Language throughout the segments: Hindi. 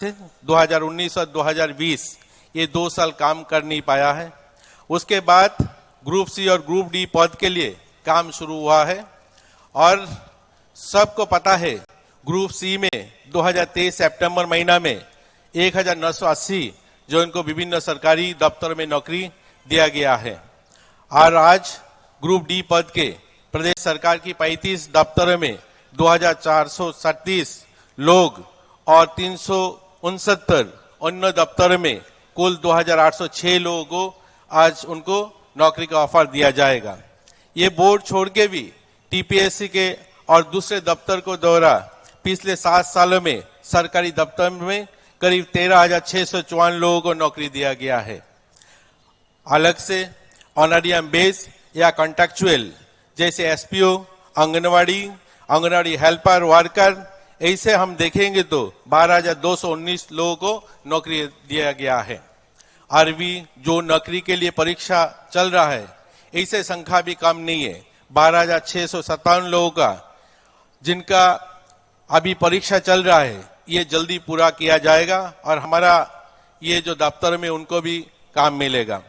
2019 और 2020 ये 2 साल काम कर नहीं पाया है। उसके बाद ग्रुप सी और ग्रुप डी पद के लिए काम शुरू हुआ है और सबको पता है ग्रुप सी में 2023 सितंबर महीना में 1980 जो इनको विभिन्न सरकारी दफ्तरों में नौकरी दिया गया है और आज ग्रुप डी पद के प्रदेश सरकार की 35 दफ्तरों में 2437 लोग और 369 अन्य दफ्तरों में कुल 2806 लोगों को आज उनको नौकरी का ऑफर दिया जाएगा। ये बोर्ड छोड़ के भी टीपीएससी के और दूसरे दफ्तर को द्वारा पिछले 7 सालों में सरकारी दफ्तर में करीब 13,654 लोगों को नौकरी दिया गया है। अलग से ऑनरियम बेस या कॉन्ट्रैक्चुअल जैसे एसपीओ, आंगनवाड़ी हेल्पर, वर्कर ऐसे हम देखेंगे तो 12,219 लोगों को नौकरी दिया गया है। अरबी जो नौकरी के लिए परीक्षा चल रहा है ऐसे संख्या भी कम नहीं है, 12,657 लोगों का जिनका अभी परीक्षा चल रहा है ये जल्दी पूरा किया जाएगा और हमारा ये जो दफ्तर में उनको भी काम मिलेगा।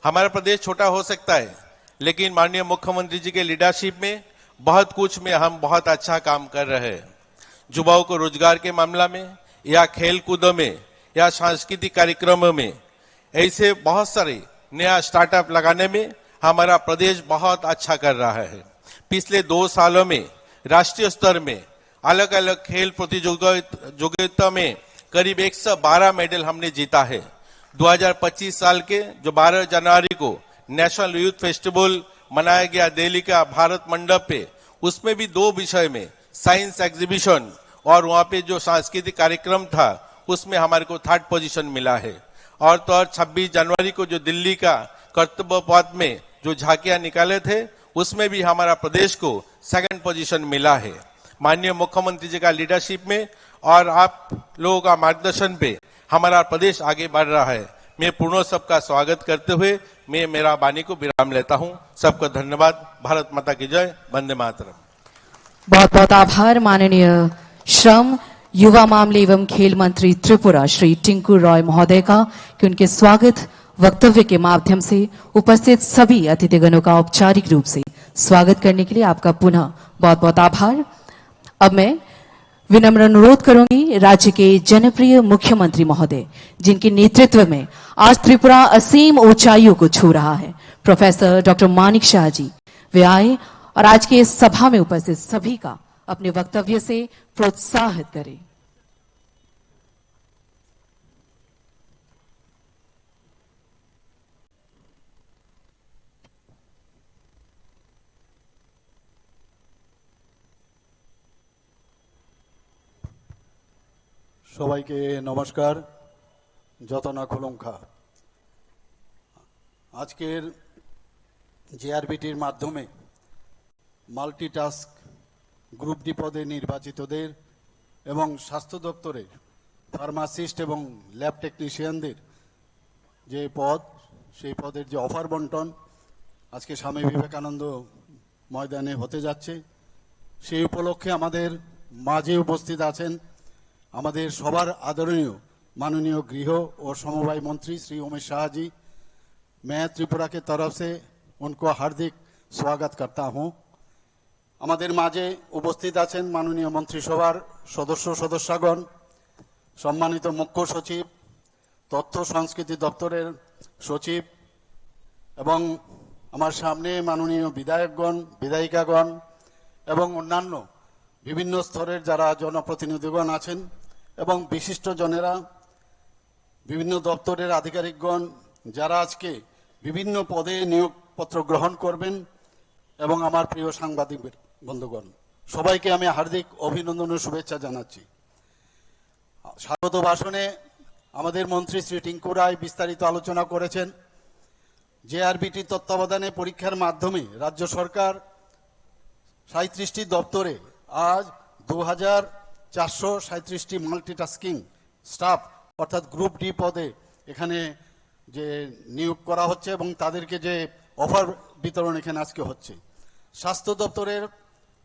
हमारा प्रदेश छोटा हो सकता है लेकिन माननीय मुख्यमंत्री जी के लीडरशिप में बहुत कुछ में हम बहुत अच्छा काम कर रहे हैं। युवाओं को रोजगार के मामला में या खेल कूदों में या सांस्कृतिक कार्यक्रमों में ऐसे बहुत सारे नया स्टार्टअप लगाने में हमारा प्रदेश बहुत अच्छा कर रहा है। पिछले 2 सालों में राष्ट्रीय स्तर में अलग अलग खेल प्रतियोगिता में करीब 112 मेडल हमने जीता है। 2025 साल के जो 12 जनवरी को नेशनल यूथ फेस्टिवल मनाया गया दिल्ली का भारत मंडप पे, उसमें भी 2 विषय में साइंस एग्जीबिशन और वहां पे जो सांस्कृतिक कार्यक्रम था उसमें हमारे को 3rd पोजीशन मिला है। और तो 26 जनवरी को जो दिल्ली का कर्तव्य पथ में जो झांकियां निकाले थे उसमें भी हमारा प्रदेश को 2nd पोजीशन मिला है। माननीय मुख्यमंत्री जी का लीडरशिप में और आप लोगों का मार्गदर्शन पे हमारा प्रदेश आगे बढ़ रहा है। मैं पूर्णोत्सव का स्वागत करते हुए मैं मेरा वाणी को विराम लेता हूं। सबको धन्यवाद। भारत माता की जय। वंदे मातरम। बहुत बहुत आभार माननीय श्रम युवा मामले एवं खेल मंत्री त्रिपुरा श्री टिंकू रॉय महोदय का कि उनके स्वागत वक्तव्य के माध्यम से उपस्थित सभी अतिथिगणों का औपचारिक रूप से स्वागत करने के लिए आपका पुनः बहुत बहुत आभार। अब मैं विनम्र अनुरोध करूंगी राज्य के जनप्रिय मुख्यमंत्री महोदय जिनके नेतृत्व में आज त्रिपुरा असीम ऊंचाइयों को छू रहा है, प्रोफेसर डॉक्टर मानिक शाह जी वे आए और आज के इस सभा में उपस्थित सभी का अपने वक्तव्य से प्रोत्साहित करें। সবাইকে নমস্কার। যতনা খুলুঙ্খা আজকের জেআরবিটির মাধ্যমে মাল্টিটাস্ক গ্রুপ ডি পদে নির্বাচিতদের এবং স্বাস্থ্য দপ্তরের ফার্মাসিস্ট এবং ল্যাব টেকনিশিয়ানদের যে পদ সেই পদের যে অফার বন্টন আজকে স্বামী বিবেকানন্দ ময়দানে হতে যাচ্ছে, সেই উপলক্ষে আমাদের মাঝে উপস্থিত আছেন আমাদের সবার आदरणीय माननीय गृह और समवाय मंत्री श्री उमेश शाह जी। मैं त्रिपुरा के तरफ से उनको हार्दिक स्वागत करता हूं। আমাদের মাঝে উপস্থিত আছেন মাননীয় মন্ত্রিসভার সদস্যগণ, সম্মানিত মুখ্য সচিব, তথ্য সংস্কৃতি দপ্তরের সচিব এবং আমার সামনে মাননীয় বিধায়কগণ, বিধায়িকাগণ এবং অন্যান্য বিভিন্ন স্তরের যারা জনপ্রতিনিধিগণ আছেন এবং বিশিষ্ট জনেরা, বিভিন্ন দপ্তরের আধিকারিকগণ যারা আজকে বিভিন্ন পদে নিয়োগপত্র গ্রহণ করবেন এবং আমার প্রিয় সাংবাদিক বন্ধুগণ, সবাইকে আমি হার্দিক অভিনন্দন ও শুভেচ্ছা জানাচ্ছি। স্বাগত ভাষণে আমাদের মন্ত্রী শ্রী টিঙ্কু রায় বিস্তারিত আলোচনা করেছেন। জেআরবিটি তত্ত্বাবধানে পরীক্ষার মাধ্যমে রাজ্য সরকার 37টি দপ্তরে आज 2437টি মাল্টিটাস্কিং স্টাফ অর্থাৎ গ্রুপ ডি পদে এখানে যে নিয়োগ করা হচ্ছে এবং তাদেরকে যে অফার বিতরণ এখানে আজকে হচ্ছে। স্বাস্থ্য দপ্তরের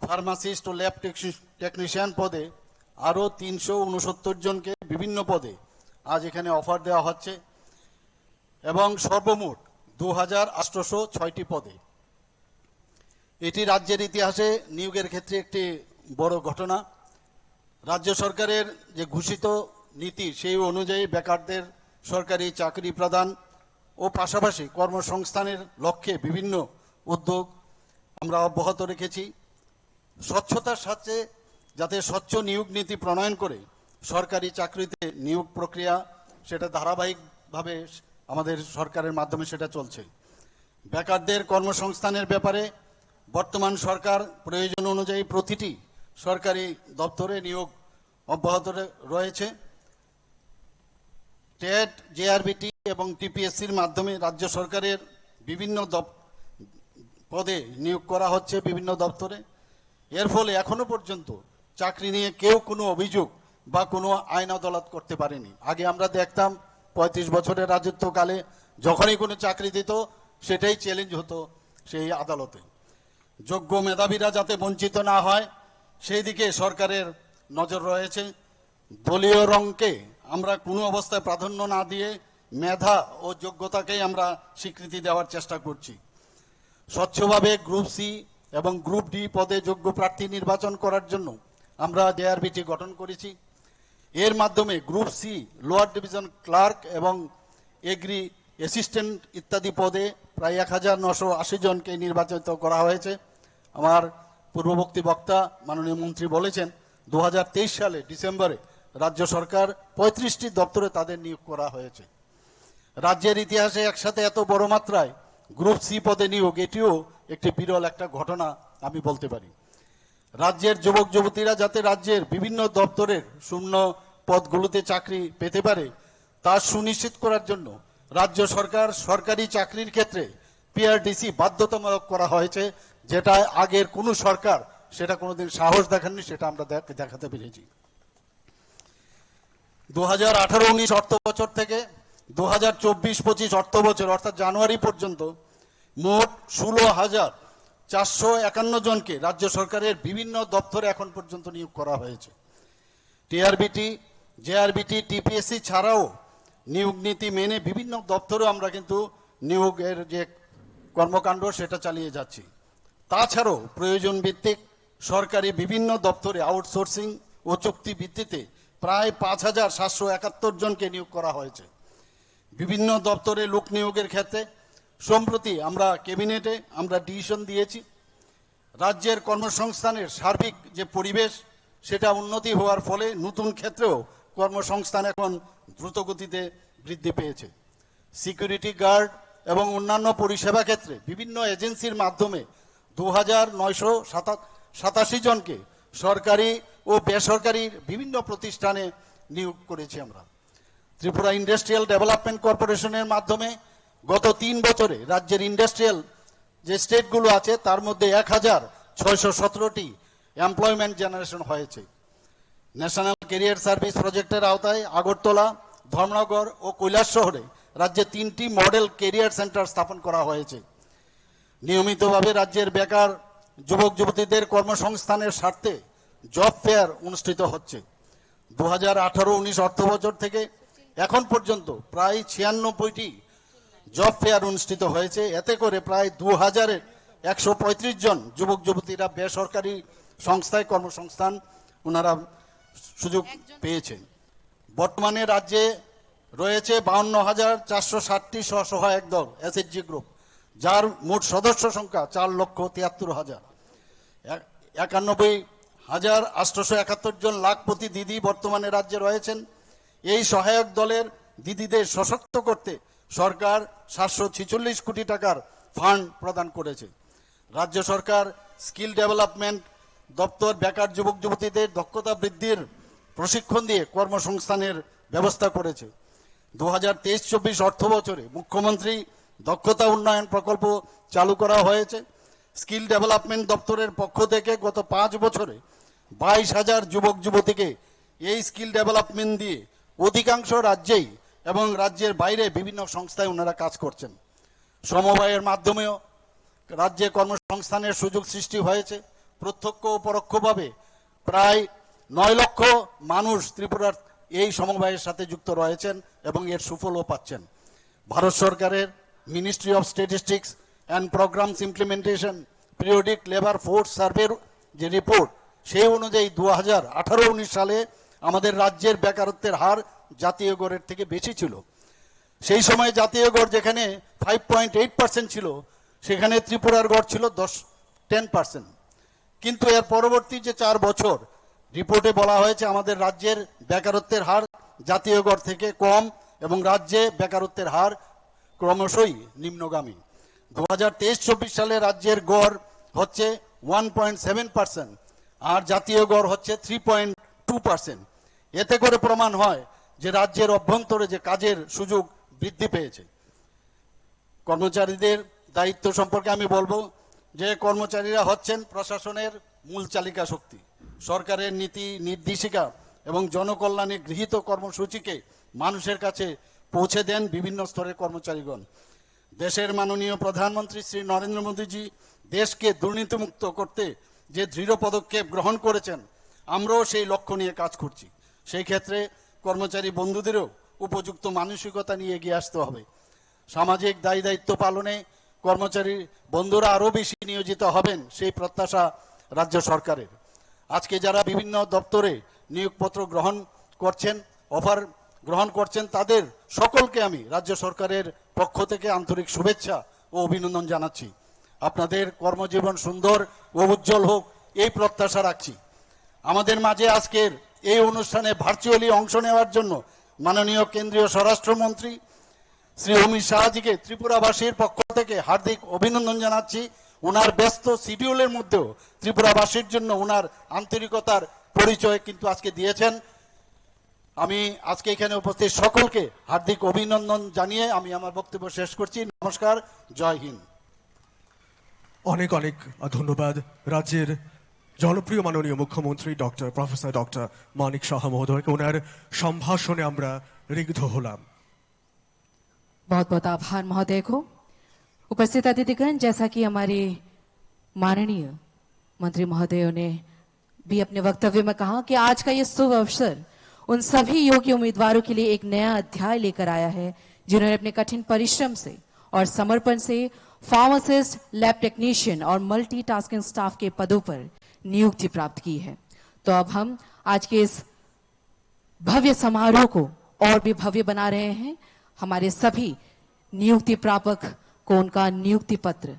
ফার্মাসিস্ট ও ল্যাব টেকনিশিয়ান পদে আরো 369 জনকে বিভিন্ন পদে আজ এখানে অফার দেওয়া হচ্ছে এবং সর্বমোট 2806টি পদে। এটি রাজ্যের ইতিহাসে নিয়োগের ক্ষেত্রে একটি বড় ঘটনা। রাজ্য সরকারের যে ঘোষিত নীতি সেই অনুযায়ী বেকারদের সরকারি চাকরি প্রদান ও পাশাপাশি কর্মসংস্থানের লক্ষ্যে বিভিন্ন উদ্যোগ আমরা অব্যাহত রেখেছি। স্বচ্ছতার সাথে যাতে স্বচ্ছ নিয়োগ নীতি প্রণয়ন করে সরকারি চাকরিতে নিয়োগ প্রক্রিয়া সেটা ধারাবাহিকভাবে আমাদের সরকারের মাধ্যমে সেটা চলছে। বেকারদের কর্মসংস্থানের ব্যাপারে বর্তমান সরকার প্রয়োজন অনুযায়ী প্রতিটি সরকারি দপ্তরে নিয়োগ অব্যাহত রয়েছে। টেট, জেআরবিটি এবং টিপিএসসির মাধ্যমে রাজ্য সরকারের বিভিন্ন পদে নিয়োগ করা হচ্ছে বিভিন্ন দপ্তরে। এর ফলে এখনো পর্যন্ত চাকরি নিয়ে কেউ কোনো অভিযোগ বা কোনো আইন আদালত করতে পারেনি। আগে আমরা দেখতাম 35 বছরের রাজত্বকালে যখনই কোনো চাকরি দিত সেটাই চ্যালেঞ্জ হতো সেই আদালতে। যোগ্য মেধাবীরা যাতে বঞ্চিত না হয় সেই দিকে সরকারের নজর রয়েছে। দলীয় রঙকে আমরা কোনো অবস্থায় প্রাধান্য না দিয়ে মেধা ও যোগ্যতাকেই আমরা স্বীকৃতি দেওয়ার চেষ্টা করছি। স্বচ্ছভাবে গ্রুপ সি এবং গ্রুপ ডি পদে যোগ্য প্রার্থী নির্বাচন করার জন্য আমরা জেআরবিটি গঠন করেছি। এর মাধ্যমে group C lower division clerk এবং এগ্রি অ্যাসিস্ট্যান্ট ইত্যাদি পদে প্রায় 1980 জনকে নির্বাচিত করা হয়েছে। আমার পূর্ববর্তী বক্তা মাননীয় মন্ত্রী বলেছেন 2023 সালে ডিসেম্বরে রাজ্য সরকার 35টি দপ্তরে তাদের নিয়োগ করা হয়েছে। রাজ্যের ইতিহাসে একসাথে এত বড় মাত্রায় গ্রুপ সি পদে নিয়োগ এটিও একটি বিরল একটা ঘটনা আমি বলতে পারি। রাজ্যের যুবক যুবতীরা যাতে রাজ্যের বিভিন্ন দপ্তরের শূন্য পদগুলোতে চাকরি পেতে পারে তা সুনিশ্চিত করার জন্য রাজ্য সরকার সরকারি চাকরির ক্ষেত্রে পিআরডিসি বাধ্যতামূলক করা হয়েছে, যেটা আগের কোনো সরকার সেটা কোনোদিন সাহস দেখাননি, সেটা আমরা দেখাতে পেরেছি। 2018-19 অর্থ বছর থেকে 2024-25 অর্থ বছর অর্থাৎ জানুয়ারি পর্যন্ত মোট 16,451 জনকে রাজ্য সরকারের বিভিন্ন দপ্তরে এখন পর্যন্ত নিয়োগ করা হয়েছে। টিআরবিটি, জেআরবিটি, টিপিএসসি ছাড়াও নিয়োগ নীতি মেনে বিভিন্ন দপ্তরে আমরা কিন্তু নিয়োগের যে কর্মকাণ্ড সেটা চালিয়ে যাচ্ছি। তাছাড়াও প্রয়োজন ভিত্তিক সরকারি বিভিন্ন দপ্তরে আউটসোর্সিং ও চুক্তি ভিত্তিতে প্রায় 5,771 জনকে নিয়োগ করা হয়েছে। বিভিন্ন দপ্তরে লোক নিয়োগের ক্ষেত্রে সম্প্রতি আমরা ক্যাবিনেটে আমরা ডিসিশন দিয়েছি। রাজ্যের কর্মসংস্থানের সার্বিক যে পরিবেশ সেটা উন্নতি হওয়ার ফলে নতুন ক্ষেত্রেও কর্মসংস্থান এখন দ্রুতগতিতে বৃদ্ধি পেয়েছে। সিকিউরিটি গার্ড এবং অন্যান্য পরিষেবা ক্ষেত্রে বিভিন্ন এজেন্সির মাধ্যমে 2,987 জনকে সরকারি ও বেসরকারি বিভিন্ন প্রতিষ্ঠানে নিয়োগ করেছি আমরা। ত্রিপুরা ইন্ডাস্ট্রিয়াল ডেভেলপমেন্ট কর্পোরেশনের মাধ্যমে গত 3 বছরে রাজ্যের ইন্ডাস্ট্রিয়াল যে স্টেটগুলো আছে তার মধ্যে 1,617টি এমপ্লয়মেন্ট জেনারেশন হয়েছে। ন্যাশনাল ক্যারিয়ার সার্ভিস প্রজেক্টের আওতায় আগরতলা, ধর্মনগর ও কৈলাস শহরে রাজ্যে 3টি মডেল ক্যারিয়ার সেন্টার স্থাপন করা হয়েছে। নিয়মিতভাবে রাজ্যের বেকার যুবক যুবতীদের কর্মসংস্থানের স্বার্থে জব ফেয়ার অনুষ্ঠিত হচ্ছে। 2018-19 অর্থ বছর থেকে এখন পর্যন্ত প্রায় 96টি জব ফেয়ার অনুষ্ঠিত হয়েছে। এতে করে প্রায় 2,135 জন যুবক যুবতীরা বেসরকারি সংস্থায় কর্মসংস্থান ওনারা সুযোগ পেয়েছেন। বর্তমানে রাজ্যে রয়েছে 52,460টি স্বসহায়ক দল এসএইচজি গ্রুপ, যার মোট সদস্য সংখ্যা 4,73,000। 91,871 জন লাখপতি দিদি বর্তমানে রাজ্যে রয়েছেন। এই সহায়ক দলের দিদিদের সশক্ত করতে সরকার 746 কোটি টাকার ফান্ড প্রদান করেছে। রাজ্য সরকার স্কিল ডেভেলপমেন্ট দপ্তর বেকার যুবক যুবতীদের দক্ষতা বৃদ্ধির প্রশিক্ষণ দিয়ে কর্মসংস্থানের ব্যবস্থা করেছে। 2023-24 অর্থ বছরে মুখ্যমন্ত্রী দক্ষতা উন্নয়ন প্রকল্প চালু করা হয়েছে। স্কিল ডেভেলপমেন্ট দপ্তরের পক্ষ থেকে গত 5 বছরে 22,000 যুবক যুবতীকে এই স্কিল ডেভেলপমেন্ট দিয়ে অধিকাংশ রাজ্যেই এবং রাজ্যের বাইরে বিভিন্ন সংস্থায় ওনারা কাজ করছেন। সমবায়ের মাধ্যমেও রাজ্যে কর্মসংস্থানের সুযোগ সৃষ্টি হয়েছে। প্রত্যক্ষ ও পরোক্ষভাবে প্রায় 9 লক্ষ মানুষ ত্রিপুরার এই সমবায়ের সাথে যুক্ত রয়েছেন এবং এর সুফলও পাচ্ছেন। ভারত সরকারের ministry of statistics and programmes implementation periodic labour force সার্ভের যে রিপোর্ট, সেই অনুযায়ী 2018-19 সালে আমাদের রাজ্যের বেকারত্বের হার জাতীয় গড়ের থেকে বেশি ছিল। সেই সময় জাতীয় গড় যেখানে 5.8% ছিল, সেখানে ত্রিপুরার গড় ছিল 10%। কিন্তু এর পরবর্তী যে 4 বছর রিপোর্টে বলা হয়েছে আমাদের রাজ্যের বেকারত্বের হার জাতীয় গড় থেকে কম এবং রাজ্যে বেকারত্বের হার ক্রমশই নিম্নগামী। 2023-24 সালে রাজ্যের গড় হচ্ছে 1.7% আর জাতীয় গড় হচ্ছে 3.2%। এতে করে প্রমাণ হয় যে রাজ্যের অভ্যন্তরে যে কাজের সুযোগ বৃদ্ধি পেয়েছে। কর্মচারীদের দায়িত্ব সম্পর্কে আমি বলবো যে কর্মচারীরা হচ্ছেন প্রশাসনের মূল চালিকা শক্তি। সরকারের নীতি নির্দেশিকা এবং জনকল্যাণে গৃহীত কর্মসূচিকে মানুষের কাছে পৌঁছে দেন বিভিন্ন স্তরের কর্মচারীগণ। দেশের মাননীয় প্রধানমন্ত্রী শ্রী নরেন্দ্র মোদীজি দেশকে দুর্নীতিমুক্ত করতে যে দৃঢ় পদক্ষেপ গ্রহণ করেছেন, আমরাও সেই লক্ষ্য নিয়ে কাজ করছি। সেই ক্ষেত্রে কর্মচারী বন্ধুদেরও উপযুক্ত মানসিকতা নিয়ে এগিয়ে আসতে হবে। সামাজিক দায়ী দায়িত্ব পালনে কর্মচারী বন্ধুরা আরও বেশি নিয়োজিত হবেন, সেই প্রত্যাশা রাজ্য সরকারের। আজকে যারা বিভিন্ন দপ্তরে নিয়োগপত্র গ্রহণ করছেন, অফার গ্রহণ করছেন, তাদের সকলকে আমি রাজ্য সরকারের পক্ষ থেকে আন্তরিক শুভেচ্ছা ও অভিনন্দন জানাচ্ছি। আপনাদের কর্মজীবন সুন্দর ও উজ্জ্বল হোক, এই প্রত্যাশা রাখছি। আমাদের মাঝে আজকের এই অনুষ্ঠানে ভার্চুয়ালি অংশ নেওয়ার জন্য মাননীয় কেন্দ্রীয় স্বরাষ্ট্রমন্ত্রী শ্রী অমিত শাহজিকে ত্রিপুরাবাসীর পক্ষ থেকে হার্দিক অভিনন্দন জানাচ্ছি। ওনার ব্যস্ত শিডিউলের মধ্যেও ত্রিপুরাবাসীর জন্য ওনার আন্তরিকতার পরিচয় কিন্তু আজকে দিয়েছেন। আমি আজকে এখানে উপস্থিত সকলকে হার্দিক অভিনন্দন জানিয়ে আমি আমার বক্তব্য শেষ করছি। নমস্কার, জয় হিন্দ। অনেক অনেক ধন্যবাদ রাজ্যের জনপ্রিয় মাননীয় মুখ্যমন্ত্রী প্রফেসর ডক্টর মানিক সাহা মহোদয়কে। ওনার সম্ভাষণে আমরা ঋগ্ধ হলাম। बहुत बहुत आभार महोदय को। उपस्थित अतिथिगण, जैसा कि हमारे माननीय मंत्री महोदयों ने भी अपने वक्तव्य में कहा कि आज का ये शुभ अवसर उन सभी योग्य उम्मीदवारों के लिए एक नया अध्याय लेकर आया है जिन्होंने अपने कठिन परिश्रम से और समर्पण से फार्मासिस्ट, लैब टेक्नीशियन और मल्टीटास्किंग स्टाफ के पदों पर नियुक्ति प्राप्त की है। तो अब हम आज के इस भव्य समारोह को और भी भव्य बना रहे हैं। हमारे सभी नियुक्ति प्रापक को उनका नियुक्ति पत्र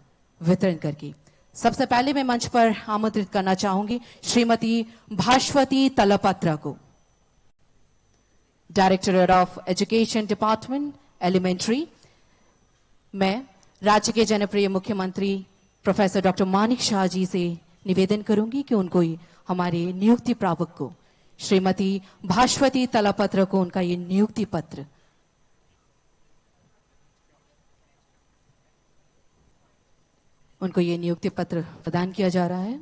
वितरण करके सबसे पहले मैं मंच पर आमंत्रित करना चाहूंगी श्रीमती भास्वती तलपत्रा को, directorate of education department elementary. मैं राज्य के जनप्रिय मुख्यमंत्री प्रोफेसर डॉक्टर मानिक शाह जी से निवेदन करूंगी कि उनको हमारे नियुक्ति प्रापक को श्रीमती भास्वती तलपत्र को उनका ये नियुक्ति पत्र प्रदान किया जा रहा है।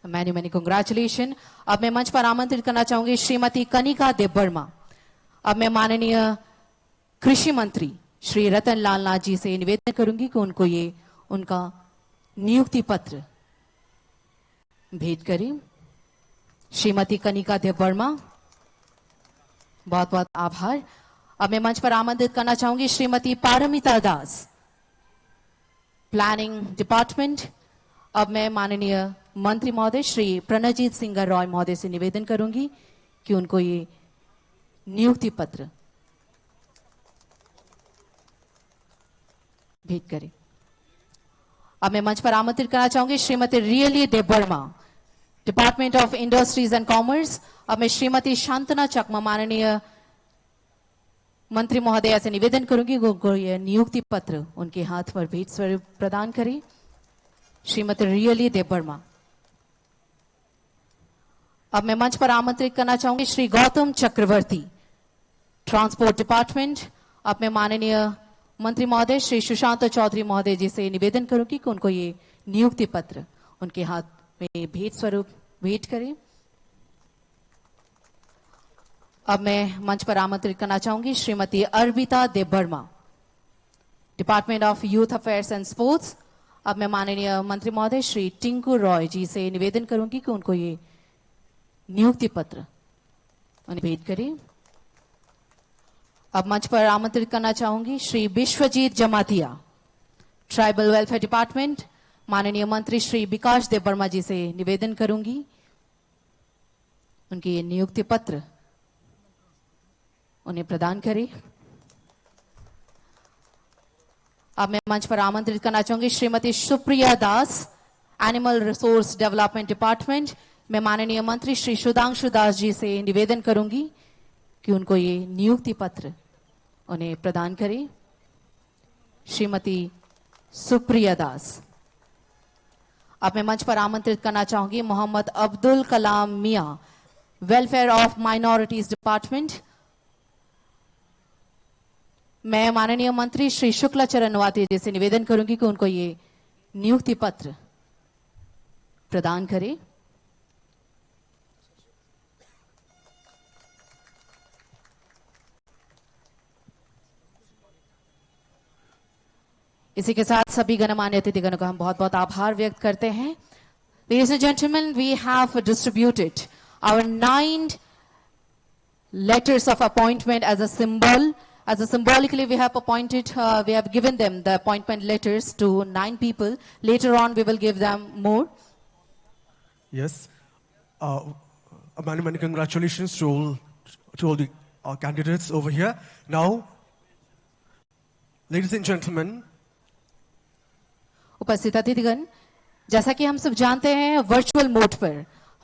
Many many congratulation. अब मैं मंच पर आमंत्रित करना चाहूंगी श्रीमती कनिका देबबर्मा। अब मैं माननीय कृषि मंत्री श्री रतन लाल नाथ जी से निवेदन करूंगी कि उनको ये उनका नियुक्ति पत्र भेंट करें। श्रीमती कनिका देबबर्मा, बहुत बहुत आभार। अब मैं मंच पर आमंत्रित करना चाहूंगी श्रीमती पारमिता दास, प्लानिंग डिपार्टमेंट। अब मैं माननीय मंत्री महोदय श्री प्रणजीत सिंह रॉय महोदय से निवेदन करूंगी कि उनको ये नियुक्ति पत्र भेंट करें। अब मैं मंच पर आमंत्रित करना चाहूंगी Shrimati really Debbarma, department of industries and commerce. अब मैं श्रीमती शांतना चकमा, माननीय मंत्री महोदय से निवेदन करूंगी उनको यह नियुक्ति पत्र उनके हाथ पर भेंट स्वरूप प्रदान करें। श्रीमती रियली देबबर्मा। अब मैं मंच पर आमंत्रित करना चाहूंगी श्री गौतम चक्रवर्ती, ट्रांसपोर्ट डिपार्टमेंट। अब मैं माननीय मंत्री महोदय श्री सुशांत चौधरी महोदय जी से निवेदन करूंगी कि उनको ये नियुक्ति पत्र उनके हाथ में भेंट स्वरूप भेंट करें। अब मैं मंच पर आमंत्रित करना चाहूंगी Shrimati Arvita Debbarma, department of youth affairs and sports. अब मैं माननीय मंत्री महोदय श्री टिंकू रॉय जी से निवेदन करूंगी कि उनको ये नियुक्ति पत्र भेंट करें। अब मंच पर आमंत्रित करना चाहूंगी Shri Biswajit Jamatia, tribal welfare department. माननीय मंत्री श्री विकास देव वर्मा जी से निवेदन करूंगी उनके ये नियुक्ति पत्र उन्हें प्रदान करें। अब मैं मंच पर आमंत्रित करना चाहूंगी श्रीमती सुप्रिया दास, एनिमल रिसोर्स डेवलपमेंट डिपार्टमेंट। मैं माननीय मंत्री श्री सुधांशु दास जी से निवेदन करूंगी कि उनको ये नियुक्ति पत्र उन्हें प्रदान करें। श्रीमती सुप्रिया दास। अब मैं मंच पर आमंत्रित करना चाहूंगी मोहम्मद अब्दुल कलाम मियां, वेलफेयर ऑफ माइनॉरिटीज डिपार्टमेंट। मैं माननीय मंत्री श्री शुक्लाचरण नवाती जी से निवेदन करूंगी कि उनको ये नियुक्ति पत्र प्रदान करें। इसी के साथ सभी गणमान्य अतिथिगणों का हम बहुत बहुत आभार व्यक्त करते हैं। Ladies and gentlemen, we have distributed our 9 letters of appointment as a symbol. As a symbolically, we have appointed, we have given them the appointment letters to 9 people. Later on, we will give them more. Yes. Many, many congratulations to all the candidates over here. Now, ladies and gentlemen, उपस्थित अतिथिगण, जैसा कि हम सब जानते हैं, वर्चुअल मोड पर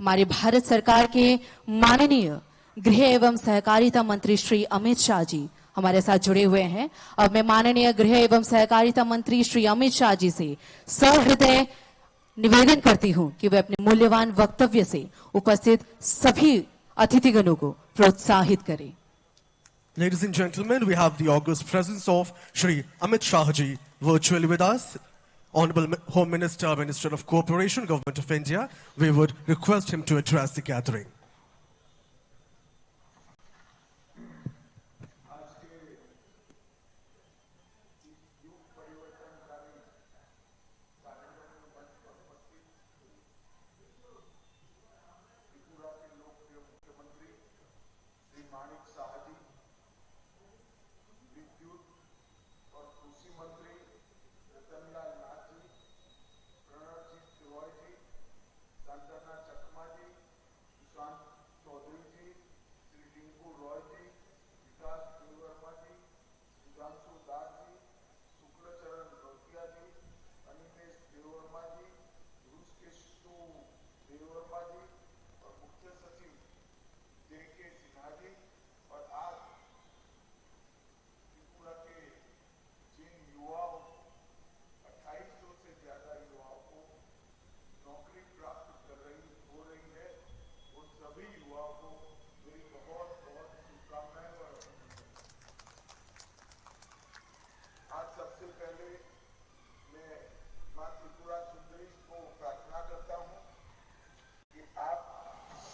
हमारे भारत सरकार के माननीय गृह एवं सहकारिता मंत्री श्री अमित शाह जी हमारे साथ जुड़े हुए हैं। अब मैं माननीय गृह एवं सहकारिता मंत्री श्री अमित शाह जी से सहृदय निवेदन करती हूं कि वे अपने मूल्यवान वक्तव्य से उपस्थित सभी अतिथिगणों को प्रोत्साहित करें। ladies and gentlemen, we have the august presence of Shri Amit Shah ji virtually with us. Honorable Home Minister, Minister of Cooperation, Government of India, we would request him to address the gathering.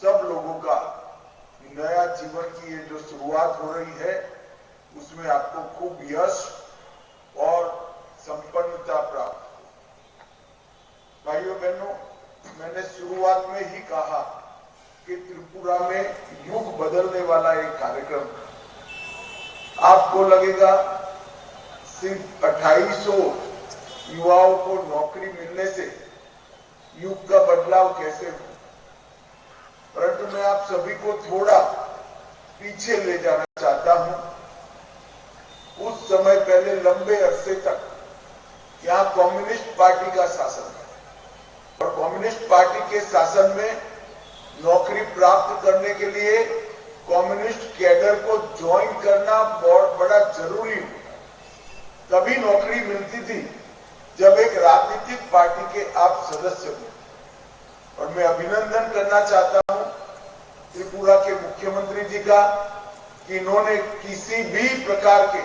सब लोगों का नया जीवन की ये जो शुरुआत हो रही है उसमें आपको खूब यश और संपन्नता प्राप्त हो। भाइयों बहनों, मैंने शुरुआत में ही कहा कि त्रिपुरा में युग बदलने वाला एक कार्यक्रम। आपको लगेगा सिर्फ 2800 युवाओं को नौकरी मिलने से युग का बदलाव कैसे हो, परंतु मैं आप सभी को थोड़ा पीछे ले जाना चाहता हूं। उस समय पहले लंबे अरसे तक यहां कम्युनिस्ट पार्टी का शासन था और कम्युनिस्ट पार्टी के शासन में नौकरी प्राप्त करने के लिए कम्युनिस्ट कैडर को ज्वाइन करना बहुत बड़ा जरूरी होता। तभी नौकरी मिलती थी जब एक राजनीतिक पार्टी के आप सदस्य हो। और मैं अभिनंदन करना चाहता हूं त्रिपुरा के मुख्यमंत्री जी का कि इन्होंने किसी भी प्रकार के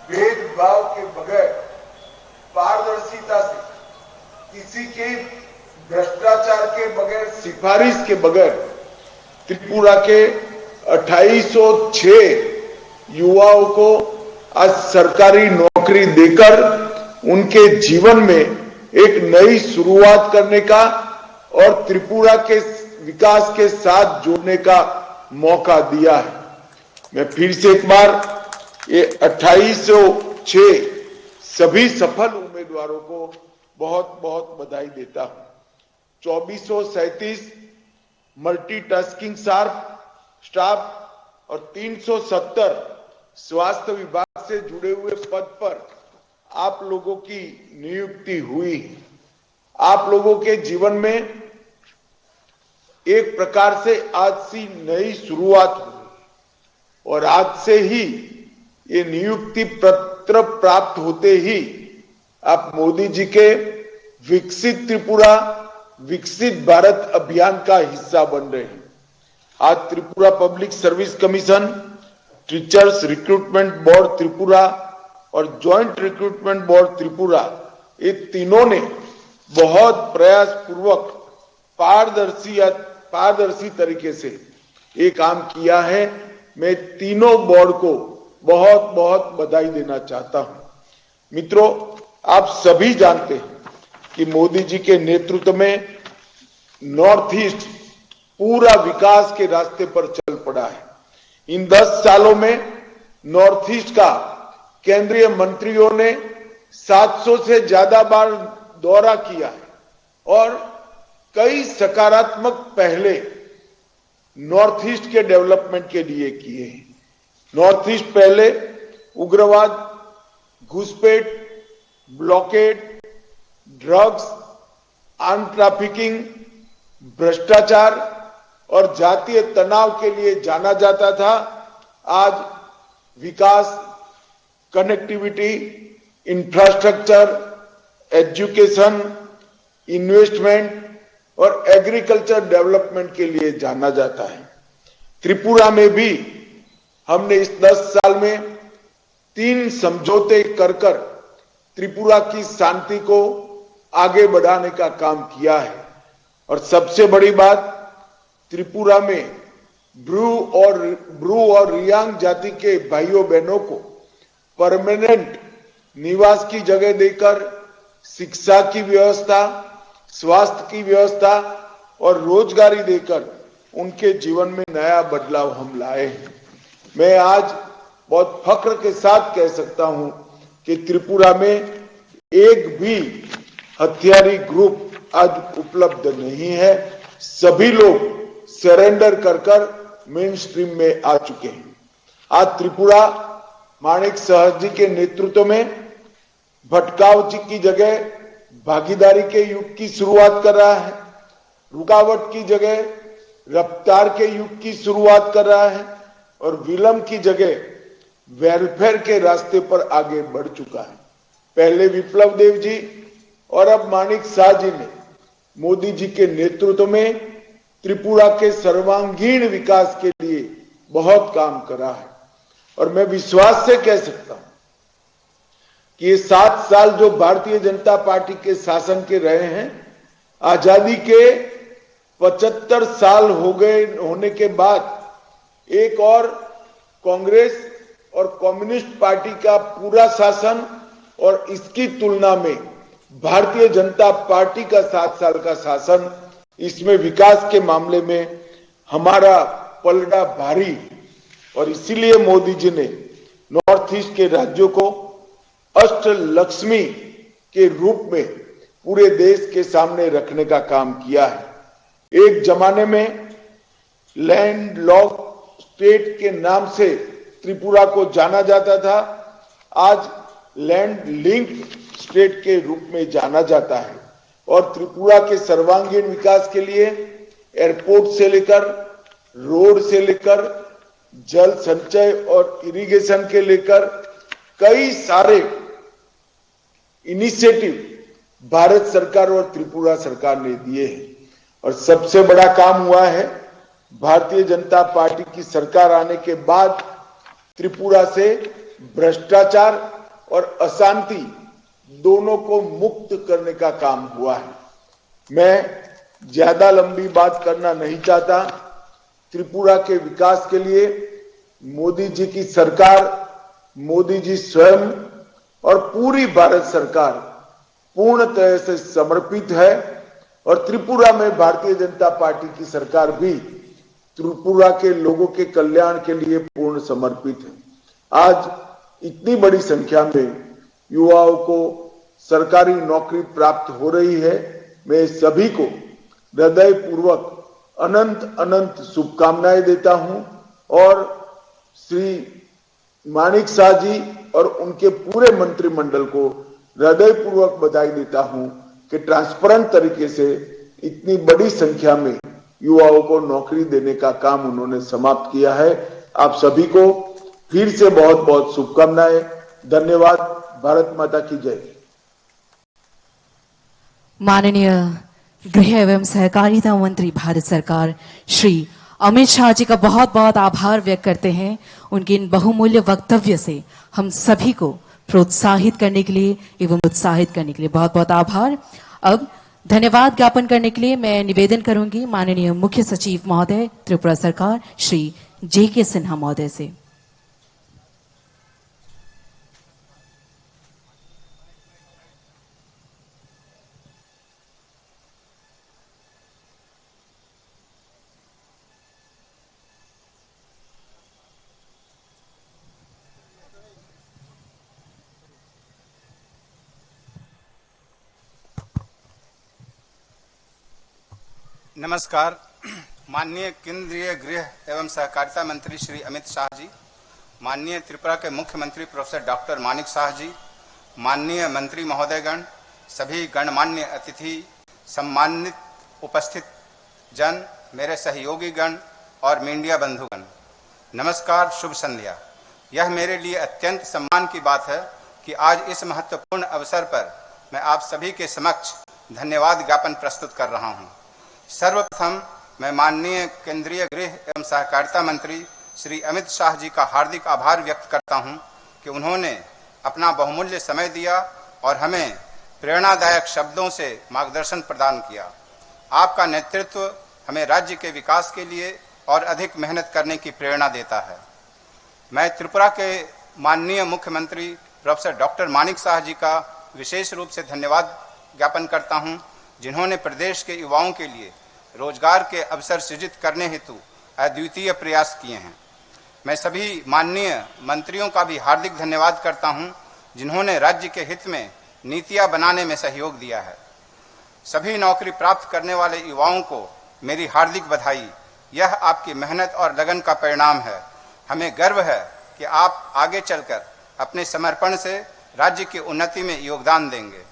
भेदभाव के बगैर पारदर्शिता से, किसी के भ्रष्टाचार के बगैर, सिफारिश के बगैर त्रिपुरा के 2806 युवाओं को आज सरकारी नौकरी देकर उनके जीवन में एक नई शुरुआत करने का और त्रिपुरा के विकास के साथ जोड़ने का मौका दिया है। मैं फिर से एक बार ये 2806 सभी सफल उम्मीदवारों को बहुत बहुत बधाई देता हूं। 2437 मल्टीटास्किंग स्टाफ और 370 स्वास्थ्य विभाग से जुड़े हुए पद पर आप लोगों की नियुक्ति हुई। आप लोगों के जीवन में एक प्रकार से आज से नई शुरुआत हुई और आज से ही ये नियुक्ति पत्र प्राप्त होते ही आप मोदी जी के विकसित त्रिपुरा विकसित भारत अभियान का हिस्सा बन रहे हैं। आज Tripura public service commission, teachers recruitment board Tripura और ज्वाइंट रिक्रूटमेंट बोर्ड त्रिपुरा, ये तीनों ने बहुत प्रयास पूर्वक पारदर्शी तरीके से ये काम किया है। मैं तीनों बोर्ड को बहुत बहुत बधाई देना चाहता हूं। मित्रों, आप सभी जानते हैं कि मोदी जी के नेतृत्व में नॉर्थ ईस्ट पूरा विकास के रास्ते पर चल पड़ा है। इन 10 सालों में नॉर्थ ईस्ट का केंद्रीय मंत्रियों ने 700 से ज्यादा बार दौरा किया है और कई सकारात्मक पहले नॉर्थ ईस्ट के डेवलपमेंट के लिए किए हैं। नॉर्थ ईस्ट पहले उग्रवाद, घुसपैठ, ब्लॉकेड, ड्रग्स, आर्म ट्रैफिकिंग, भ्रष्टाचार और जातीय तनाव के लिए जाना जाता था। आज विकास, कनेक्टिविटी, इंफ्रास्ट्रक्चर, एजुकेशन, इन्वेस्टमेंट और एग्रीकल्चर डेवलपमेंट के लिए जाना जाता है। त्रिपुरा में भी हमने इस 10 साल में 3 समझौते कर त्रिपुरा की शांति को आगे बढ़ाने का काम किया है और सबसे बड़ी बात, त्रिपुरा में ब्रू और रियांग जाति के भाइयों बहनों को परमानेंट निवास की जगह देकर शिक्षा की व्यवस्था, स्वास्थ्य की व्यवस्था और रोजगारी देकर उनके जीवन में नया बदलाव हम लाए हैं। मैं आज बहुत फख्र के साथ कह सकता हूं कि त्रिपुरा में एक भी हथियारी ग्रुप आज उपलब्ध नहीं है। सभी लोग सरेंडर कर मेन स्ट्रीम में आ चुके हैं। आज त्रिपुरा माणिक साहा जी के नेतृत्व में भटकाव जी की जगह भागीदारी के युग की शुरुआत कर रहा है, रुकावट की जगह रफ्तार के युग की शुरुआत कर रहा है और विलंब की जगह वेलफेयर के रास्ते पर आगे बढ़ चुका है। पहले विप्लव देव जी और अब माणिक साहा जी ने मोदी जी के नेतृत्व में त्रिपुरा के सर्वांगीण विकास के लिए बहुत काम करा है और मैं विश्वास से कह सकता हूं कि ये 7 साल जो भारतीय जनता पार्टी के शासन के रहे हैं, आजादी के 75 साल हो गए होने के बाद एक और कांग्रेस और कम्युनिस्ट पार्टी का पूरा शासन और इसकी तुलना में भारतीय जनता पार्टी का 7 साल का शासन, इसमें विकास के मामले में हमारा पलड़ा भारी और इसीलिए मोदी जी ने नॉर्थ ईस्ट के राज्यों को अष्टलक्ष्मी के रूप में पूरे देश के सामने रखने का काम किया है। एक जमाने में लैंड लॉक स्टेट के नाम से त्रिपुरा को जाना जाता था, आज लैंड लिंक स्टेट के रूप में जाना जाता है और त्रिपुरा के सर्वांगीण विकास के लिए एयरपोर्ट से लेकर रोड से लेकर जल संचय और इरिगेशन के लेकर कई सारे इनिशिएटिव भारत सरकार और त्रिपुरा सरकार ने दिए हैं और सबसे बड़ा काम हुआ है, भारतीय जनता पार्टी की सरकार आने के बाद त्रिपुरा से भ्रष्टाचार और अशांति दोनों को मुक्त करने का काम हुआ है। मैं ज्यादा लंबी बात करना नहीं चाहता। त्रिपुरा के विकास के लिए मोदी जी की सरकार, मोदी जी स्वयं और पूरी भारत सरकार पूर्णतः से समर्पित है और त्रिपुरा में भारतीय जनता पार्टी की सरकार भी त्रिपुरा के लोगों के कल्याण के लिए पूर्ण समर्पित है। आज इतनी बड़ी संख्या में युवाओं को सरकारी नौकरी प्राप्त हो रही है। मैं सभी को हृदय पूर्वक अनंत अनंत शुभकामनाएं देता हूं और श्री मानिक शाह जी और उनके पूरे मंत्रिमंडल को हृदय पूर्वक बधाई देता हूं कि ट्रांसपेरेंट तरीके से इतनी बड़ी संख्या में युवाओं को नौकरी देने का काम उन्होंने समाप्त किया है। आप सभी को फिर से बहुत बहुत शुभकामनाएं। धन्यवाद। भारत माता की जय। माननीय गृह एवं सहकारिता मंत्री भारत सरकार श्री अमित शाह जी का बहुत बहुत आभार व्यक्त करते हैं। उनके इन बहुमूल्य वक्तव्य से हम सभी को प्रोत्साहित करने के लिए एवं उत्साहित करने के लिए बहुत बहुत आभार। अब धन्यवाद ज्ञापन करने के लिए मैं निवेदन करूंगी माननीय मुख्य सचिव महोदय त्रिपुरा सरकार श्री JK सिन्हा महोदय से। नमस्कार। माननीय केंद्रीय गृह एवं सहकारिता मंत्री श्री अमित शाह जी, माननीय त्रिपुरा के मुख्यमंत्री प्रोफेसर डॉक्टर मानिक शाह जी, माननीय मंत्री महोदयगण, सभी गणमान्य अतिथि, सम्मानित उपस्थित जन, मेरे सहयोगी गण और मीडिया बंधुगण, नमस्कार, शुभ संध्या। यह मेरे लिए अत्यंत सम्मान की बात है कि आज इस महत्वपूर्ण अवसर पर मैं आप सभी के समक्ष धन्यवाद ज्ञापन प्रस्तुत कर रहा हूँ। सर्वप्रथम मैं माननीय केंद्रीय गृह एवं सहकारिता मंत्री श्री अमित शाह जी का हार्दिक आभार व्यक्त करता हूं कि उन्होंने अपना बहुमूल्य समय दिया और हमें प्रेरणादायक शब्दों से मार्गदर्शन प्रदान किया। आपका नेतृत्व हमें राज्य के विकास के लिए और अधिक मेहनत करने की प्रेरणा देता है। मैं त्रिपुरा के माननीय मुख्यमंत्री प्रोफेसर डॉक्टर मानिक शाह जी का विशेष रूप से धन्यवाद ज्ञापन करता हूं, जिन्होंने प्रदेश के युवाओं के लिए रोजगार के अवसर सृजित करने हेतु अद्वितीय प्रयास किए हैं। मैं सभी माननीय मंत्रियों का भी हार्दिक धन्यवाद करता हूं, जिन्होंने राज्य के हित में नीतियां बनाने में सहयोग दिया है। सभी नौकरी प्राप्त करने वाले युवाओं को मेरी हार्दिक बधाई। यह आपकी मेहनत और लगन का परिणाम है। हमें गर्व है कि आप आगे चलकर अपने समर्पण से राज्य की उन्नति में योगदान देंगे।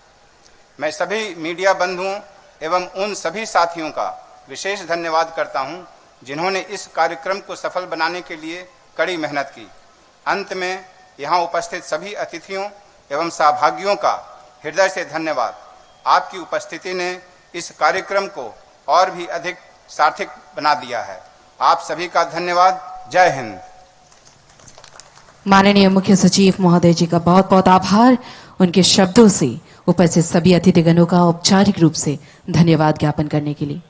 मैं सभी मीडिया बंधुओं एवं उन सभी साथियों का विशेष धन्यवाद करता हूं, जिन्होंने इस कार्यक्रम को सफल बनाने के लिए कड़ी मेहनत की। अंत में यहां उपस्थित सभी अतिथियों एवं सहभागियों का हृदय से धन्यवाद। आपकी उपस्थिति ने इस कार्यक्रम को और भी अधिक सार्थक बना दिया है। आप सभी का धन्यवाद। जय हिंद। माननीय मुख्य सचिव महोदय जी का बहुत बहुत आभार। उनके शब्दों से उपस्थित सभी अतिथिगणों का औपचारिक रूप से धन्यवाद ज्ञापन करने के लिए।